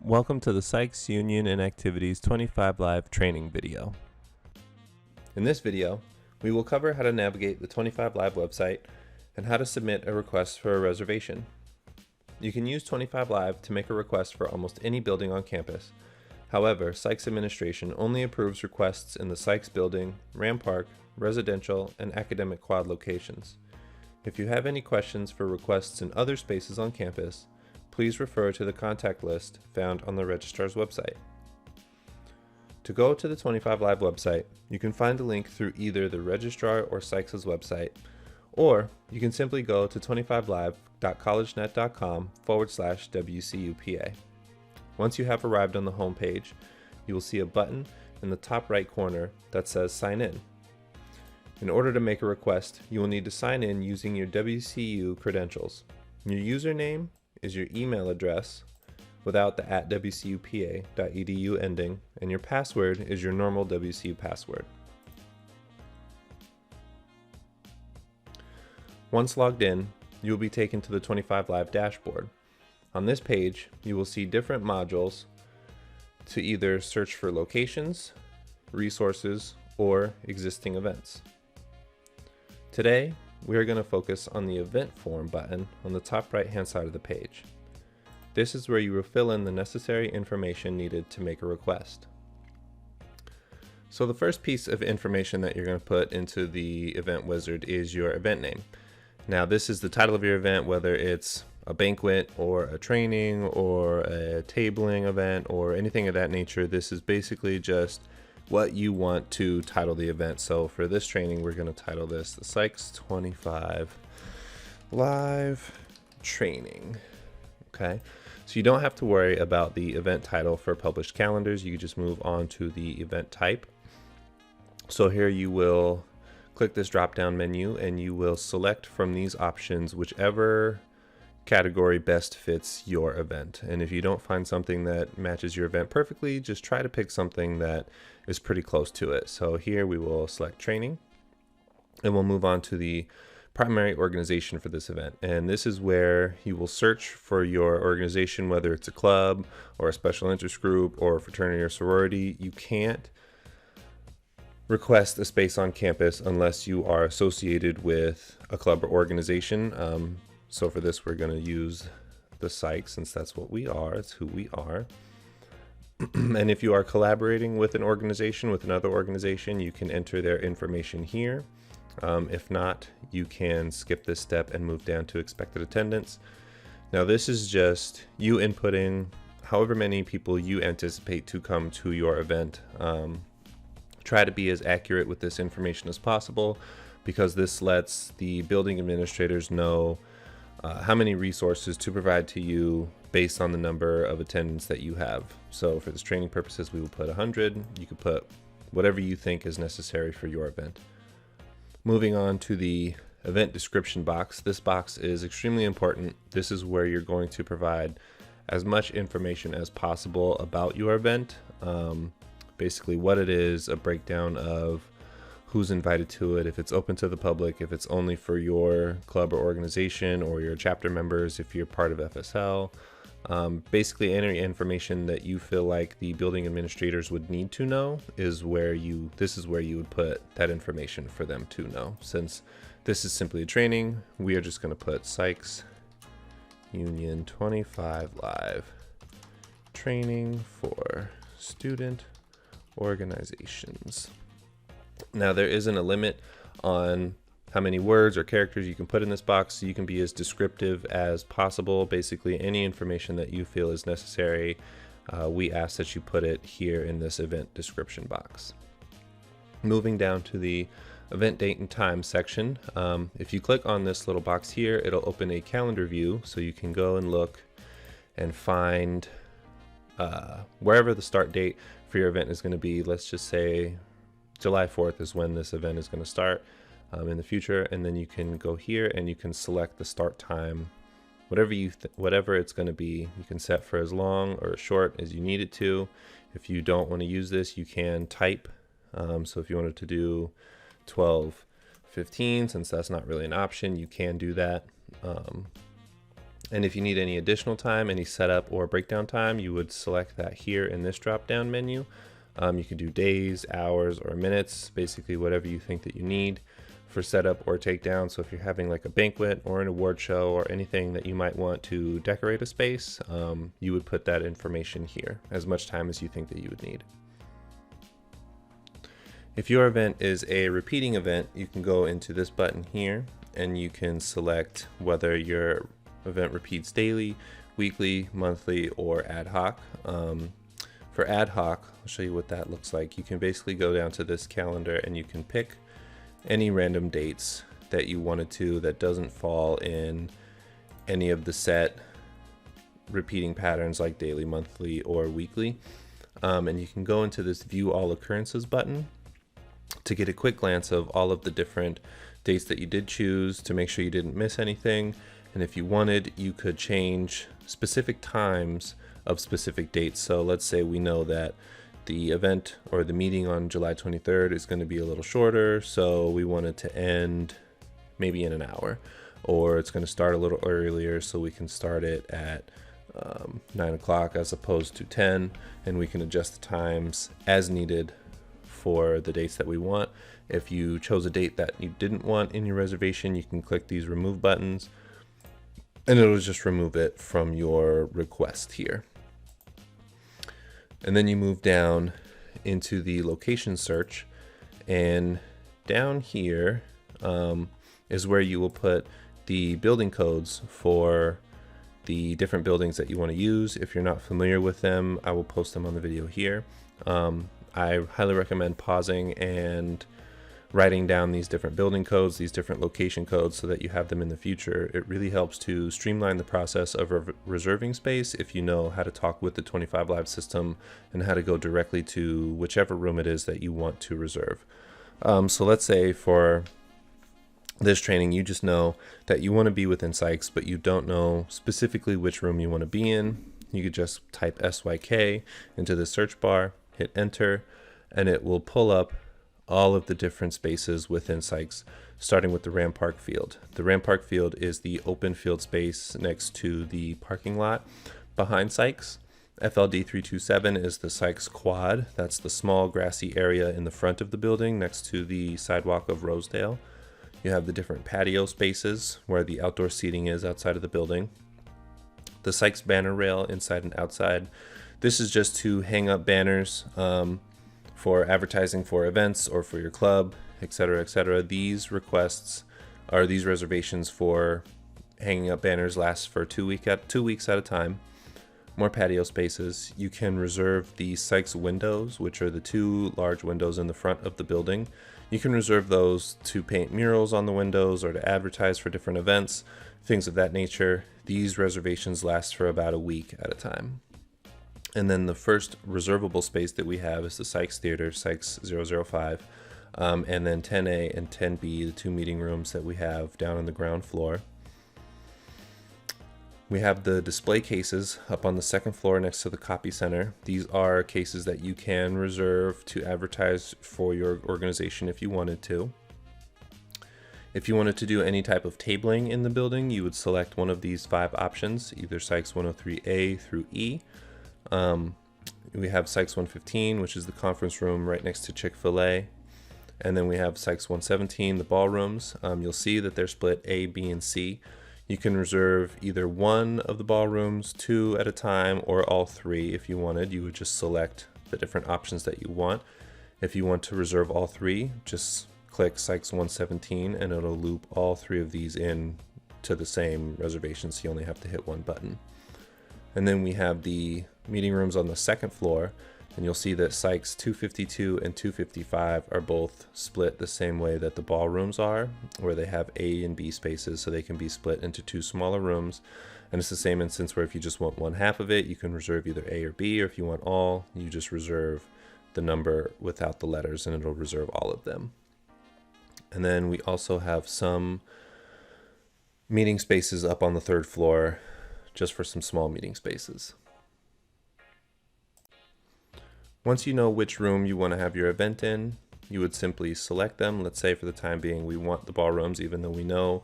Welcome to the Sykes Union and Activities 25 Live training video. In this video, we will cover how to navigate the 25 Live website and how to submit a request for a reservation. You can use 25 Live to make a request for almost any building on campus. However, Sykes administration only approves requests in the Sykes building, Ram Park, residential, and academic quad locations. If you have any questions for requests in other spaces on campus, please refer to the contact list found on the registrar's website. To go to the 25 Live website, you can find a link through either the registrar or Sykes' website, or you can simply go to 25live.collegenet.com/WCUPA. Once you have arrived on the home page, you will see a button in the top right corner that says Sign In. In order to make a request, you will need to sign in using your WCU credentials. Your username is your email address without the @wcupa.edu ending, and your password is your normal WCU password. Once logged in, you will be taken to the 25 Live dashboard. On this page, you will see different modules to either search for locations, resources, or existing events. Today, we are going to focus on the event form button on the top right hand side of the page. This is where you will fill in the necessary information needed to make a request. So the first piece of information that you're going to put into the event wizard is your event name. Now this is the title of your event, whether it's a banquet or a training or a tabling event or anything of that nature. This is basically just what you want to title the event. So for this training, we're going to title this the Sykes 25 Live Training. Okay, so you don't have to worry about the event title for published calendars. You can just move on to the event type. So here you will click this drop down menu and you will select from these options whichever category best fits your event. And if you don't find something that matches your event perfectly, just try to pick something that is pretty close to it. So here we will select training and we'll move on to the primary organization for this event. And this is where you will search for your organization, whether it's a club or a special interest group or a fraternity or sorority. You can't request a space on campus unless you are associated with a club or organization. So for this, we're going to use the Sykes, since that's what we are, it's who we are. And if you are collaborating with an organization, with another organization, you can enter their information here. If not, you can skip this step and move down to expected attendance. Now this is just you inputting however many people you anticipate to come to your event. Try to be as accurate with this information as possible, because this lets the building administrators know how many resources to provide to you based on the number of attendance that you have. So for this training purposes, we will put 100. You could put whatever you think is necessary for your event. Moving on to the event description box. This box is extremely important. This is where you're going to provide as much information as possible about your event. Basically what it is, a breakdown of who's invited to it, if it's open to the public, if it's only for your club or organization or your chapter members, if you're part of FSL. Basically any information that you feel like the building administrators would need to know is where this is where you would put that information for them to know. Since this is simply a training, we are just going to put Sykes Union 25 Live Training for Student Organizations. Now there isn't a limit on how many words or characters you can put in this box, so you can be as descriptive as possible. Basically any information that you feel is necessary, we ask that you put it here in this event description box. Moving down to the event date and time section, if you click on this little box here, it'll open a calendar view, so you can go and look and find wherever the start date for your event is going to be. Let's just say July 4th is when this event is going to start in the future, and then you can go here and you can select the start time, whatever it's going to be. You can set for as long or as short as you need it to. If you don't want to use this, you can type. So if you wanted to do 12:15, since that's not really an option, you can do that. And if you need any additional time, any setup or breakdown time, you would select that here in this drop down menu. You can do days, hours, or minutes, basically whatever you think that you need for setup or takedown. So if you're having like a banquet or an award show or anything that you might want to decorate a space, you would put that information here, as much time as you think that you would need. If your event is a repeating event, you can go into this button here and you can select whether your event repeats daily, weekly, monthly, or ad hoc. For ad hoc, I'll show you what that looks like. You can basically go down to this calendar and you can pick any random dates that you wanted to that doesn't fall in any of the set repeating patterns like daily, monthly, or weekly. And you can go into this view all occurrences button to get a quick glance of all of the different dates that you did choose to make sure you didn't miss anything. And if you wanted, you could change specific times of specific dates. So let's say we know that the event or the meeting on July 23rd is going to be a little shorter, so we want it to end maybe in an hour, or it's going to start a little earlier, so we can start it at 9 o'clock as opposed to 10, and we can adjust the times as needed for the dates that we want. If you chose a date that you didn't want in your reservation, you can click these remove buttons and it'll just remove it from your request here. And then you move down into the location search, and down here is where you will put the building codes for the different buildings that you want to use. If you're not familiar with them, I will post them on the video here. I highly recommend pausing and writing down these different building codes, these different location codes, so that you have them in the future. It really helps to streamline the process of reserving space if you know how to talk with the 25 Live system and how to go directly to whichever room it is that you want to reserve. So let's say for this training, you just know that you want to be within Sykes, but you don't know specifically which room you want to be in. You could just type SYK into the search bar, hit enter, and it will pull up all of the different spaces within Sykes, starting with the Ram Park field. The Ram Park field is the open field space next to the parking lot behind Sykes. FLD 327 is the Sykes quad. That's the small grassy area in the front of the building next to the sidewalk of Rosedale. You have the different patio spaces where the outdoor seating is outside of the building. The Sykes banner rail inside and outside. This is just to hang up banners for advertising for events or for your club, etc., etc. These requests or these reservations for hanging up banners last for 2 weeks at a time. More patio spaces. You can reserve the Sykes windows, which are the 2 large windows in the front of the building. You can reserve those to paint murals on the windows or to advertise for different events, things of that nature. These reservations last for about a week at a time. And then the first reservable space that we have is the Sykes Theater, Sykes 005, and then 10A and 10B, the 2 meeting rooms that we have down on the ground floor. We have the display cases up on the 2nd floor next to the copy center. These are cases that you can reserve to advertise for your organization if you wanted to. If you wanted to do any type of tabling in the building, you would select one of these 5 options, either Sykes 103A through E. We have Sykes 115, which is the conference room right next to Chick-fil-A. And then we have Sykes 117, the ballrooms. You'll see that they're split A, B, and C. You can reserve either one of the ballrooms, 2 at a time, or all 3 if you wanted. You would just select the different options that you want. If you want to reserve all 3, just click Sykes 117 and it'll loop all 3 of these in to the same reservation, so you only have to hit one button. And then we have the meeting rooms on the 2nd floor, and you'll see that Sykes 252 and 255 are both split the same way that the ballrooms are, where they have A and B spaces, so they can be split into 2 smaller rooms. And it's the same instance where if you just want one half of it, you can reserve either A or B, or if you want all, you just reserve the number without the letters and it'll reserve all of them. And then we also have some meeting spaces up on the 3rd floor just for some small meeting spaces. Once you know which room you want to have your event in, you would simply select them. Let's say for the time being we want the ballrooms, even though we know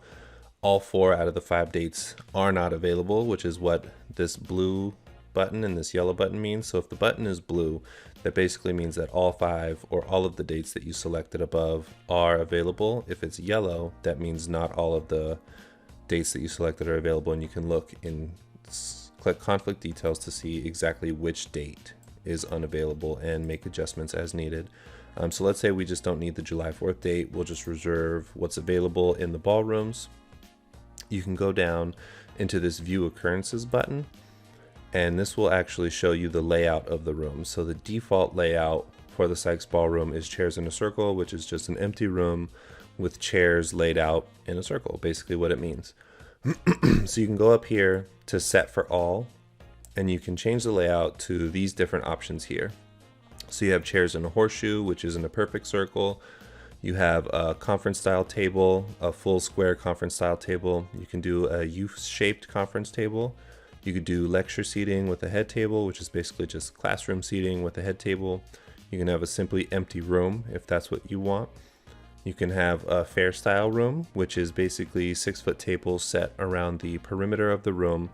all 4 out of the 5 dates are not available, which is what this blue button and this yellow button means. So if the button is blue, that basically means that all 5 or all of the dates that you selected above are available. If it's yellow, that means not all of the dates that you selected are available, and you can look in, click conflict details to see exactly which date is unavailable and make adjustments as needed. So let's say we just don't need the July 4th date. We'll just reserve what's available in the ballrooms. You can go down into this view occurrences button, and this will actually show you the layout of the room. So the default layout for the Sykes Ballroom is chairs in a circle, which is just an empty room with chairs laid out in a circle, basically what it means. So you can go up here to set for all, and you can change the layout to these different options here. So you have chairs in a horseshoe, which is in a perfect circle. You have a conference style table, a full square conference style table. You can do a U-shaped conference table. You could do lecture seating with a head table, which is basically just classroom seating with a head table. You can have a simply empty room if that's what you want. You can have a fair style room, which is basically 6-foot tables set around the perimeter of the room,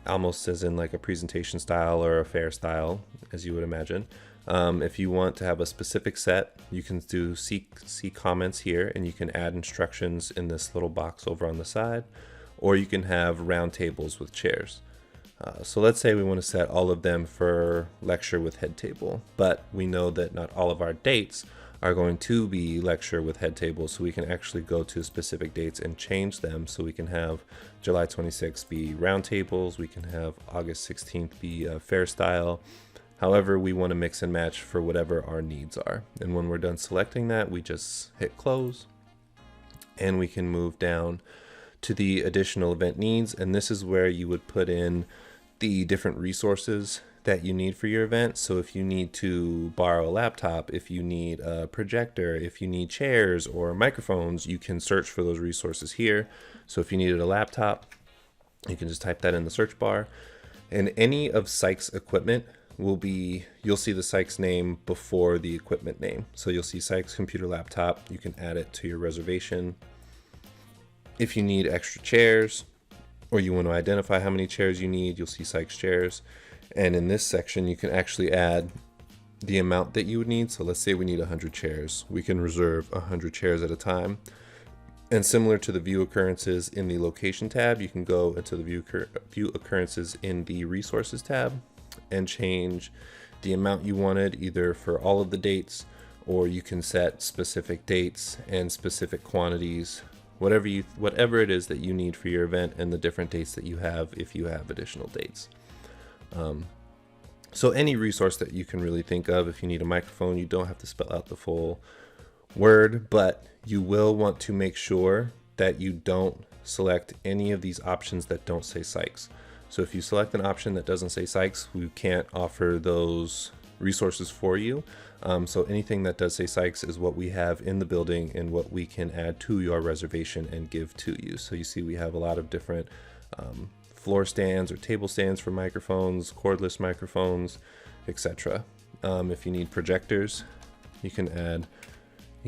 almost as in like a presentation style or a fair style, as you would imagine. If you want to have a specific set, you can do see comments here, and you can add instructions in this little box over on the side, or you can have round tables with chairs. So let's say we want to set all of them for lecture with head table, but we know that not all of our dates are going to be lecture with head table, so we can actually go to specific dates and change them. So we can have July 26th be round tables, we can have August 16th be fair style. However, we want to mix and match for whatever our needs are. And when we're done selecting that, we just hit close, and we can move down to the additional event needs. And this is where you would put in the different resources that you need for your event. So if you need to borrow a laptop, if you need a projector, if you need chairs or microphones, you can search for those resources here. So if you needed a laptop, you can just type that in the search bar, and any of Sykes equipment will be, you'll see the Sykes name before the equipment name. So you'll see Sykes computer laptop, you can add it to your reservation. If you need extra chairs, or you want to identify how many chairs you need, you'll see Sykes chairs. And in this section, you can actually add the amount that you would need. So let's say we need 100 chairs. We can reserve 100 chairs at a time. And similar to the view occurrences in the location tab, you can go into the view occurrences in the resources tab and change the amount you wanted, either for all of the dates, or you can set specific dates and specific quantities, whatever it is that you need for your event, and the different dates that you have if you have additional dates. So any resource that you can really think of. If you need a microphone, you don't have to spell out the full word, but you will want to make sure that you don't select any of these options that don't say Sykes. So if you select an option that doesn't say Sykes, we can't offer those resources for you. So anything that does say Sykes is what we have in the building and what we can add to your reservation and give to you. So you see we have a lot of different floor stands or table stands for microphones, cordless microphones, etc. If you need projectors, you can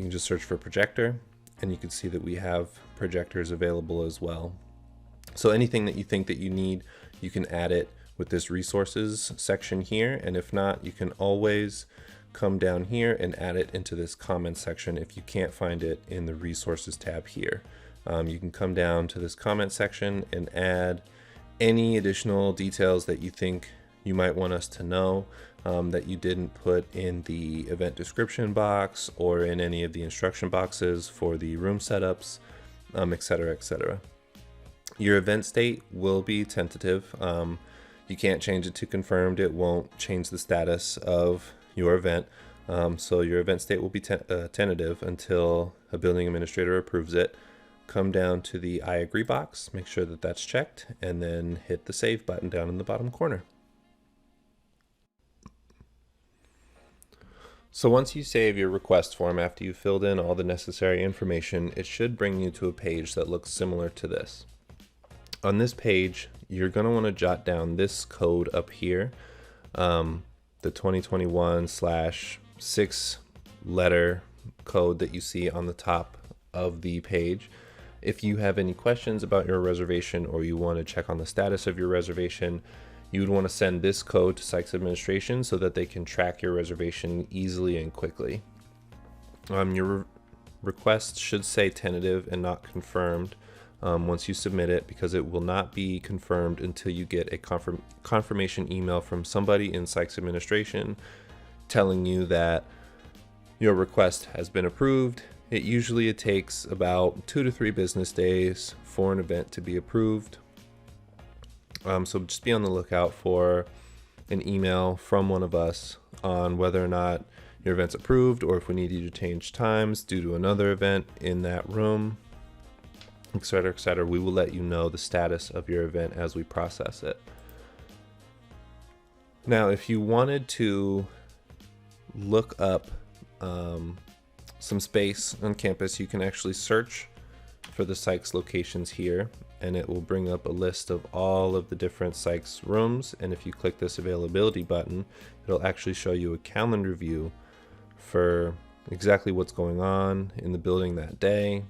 just search for projector, and you can see that we have projectors available as well. So anything that you think that you need, you can add it with this resources section here, and if not, you can always come down here and add it into this comment section if you can't find it in the resources tab here. You can come down to this comment section and add any additional details that you think you might want us to know that you didn't put in the event description box or in any of the instruction boxes for the room setups, etc., etc. Your event state will be tentative. You can't change it to confirmed. It won't change the status of your event. So your event state will be tentative until a building administrator approves it. Come down to the I agree box, make sure that that's checked, and then hit the save button down in the bottom corner. So once you save your request form after you've filled in all the necessary information, it should bring you to a page that looks similar to this. On this page, you're going to want to jot down this code up here, the 2021/6 letter code that you see on the top of the page. If you have any questions about your reservation or you want to check on the status of your reservation, you would want to send this code to Sykes administration so that they can track your reservation easily and quickly. Your request should say tentative and not confirmed once you submit it, because it will not be confirmed until you get a confirmation email from somebody in Sykes administration telling you that your request has been approved. It takes about 2 to 3 business days for an event to be approved. So just be on the lookout for an email from one of us on whether or not your event's approved, or if we need you to change times due to another event in that room, etc., etc. We will let you know the status of your event as we process it. Now, if you wanted to look up some space on campus, you can actually search for the Sykes locations here, and it will bring up a list of all of the different Sykes rooms. And if you click this availability button, it'll actually show you a calendar view for exactly what's going on in the building that day.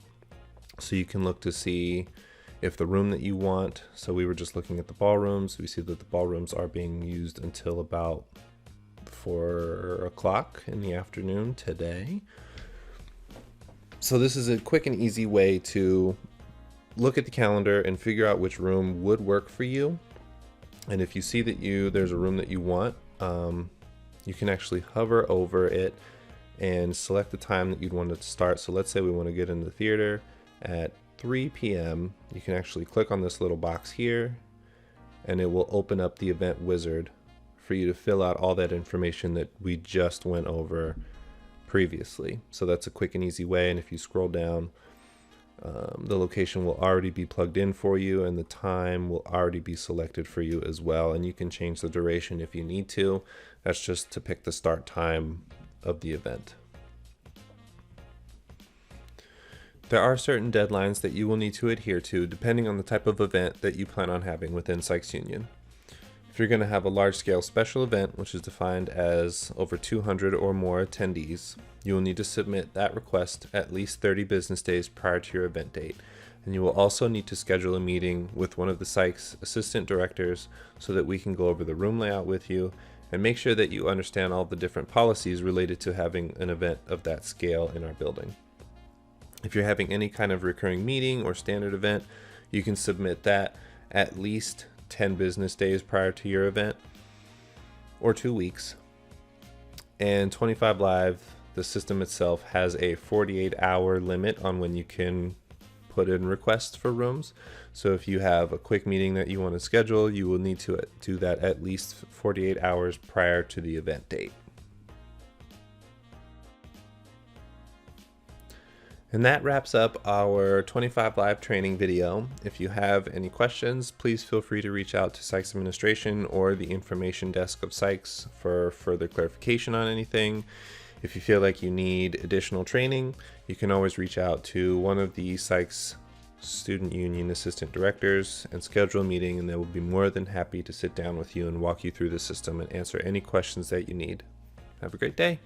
So you can look to see if the room that you want, so we were just looking at the ballrooms, we see that the ballrooms are being used until about 4 o'clock in the afternoon today. So this is a quick and easy way to look at the calendar and figure out which room would work for you. And if you see that there's a room that you want, you can actually hover over it and select the time that you'd want it to start. So let's say we want to get in the theater at 3 p.m. You can actually click on this little box here, and it will open up the event wizard for you to fill out all that information that we just went over previously. So that's a quick and easy way. And if you scroll down, the location will already be plugged in for you, and the time will already be selected for you as well. And you can change the duration if you need to. That's just to pick the start time of the event. There are certain deadlines that you will need to adhere to depending on the type of event that you plan on having within Sykes Union. If you're going to have a large-scale special event, which is defined as over 200 or more attendees, you will need to submit that request at least 30 business days prior to your event date. And you will also need to schedule a meeting with one of the Sykes assistant directors so that we can go over the room layout with you and make sure that you understand all the different policies related to having an event of that scale in our building. If you're having any kind of recurring meeting or standard event, you can submit that at least 10 business days prior to your event, or 2 weeks. And 25 Live, the system itself, has a 48-hour limit on when you can put in requests for rooms. So if you have a quick meeting that you want to schedule, you will need to do that at least 48 hours prior to the event date. And that wraps up our 25 Live training video. If you have any questions, please feel free to reach out to Sykes administration or the information desk of Sykes for further clarification on anything. If you feel like you need additional training, you can always reach out to one of the Sykes Student Union assistant directors and schedule a meeting, and they will be more than happy to sit down with you and walk you through the system and answer any questions that you need. Have a great day.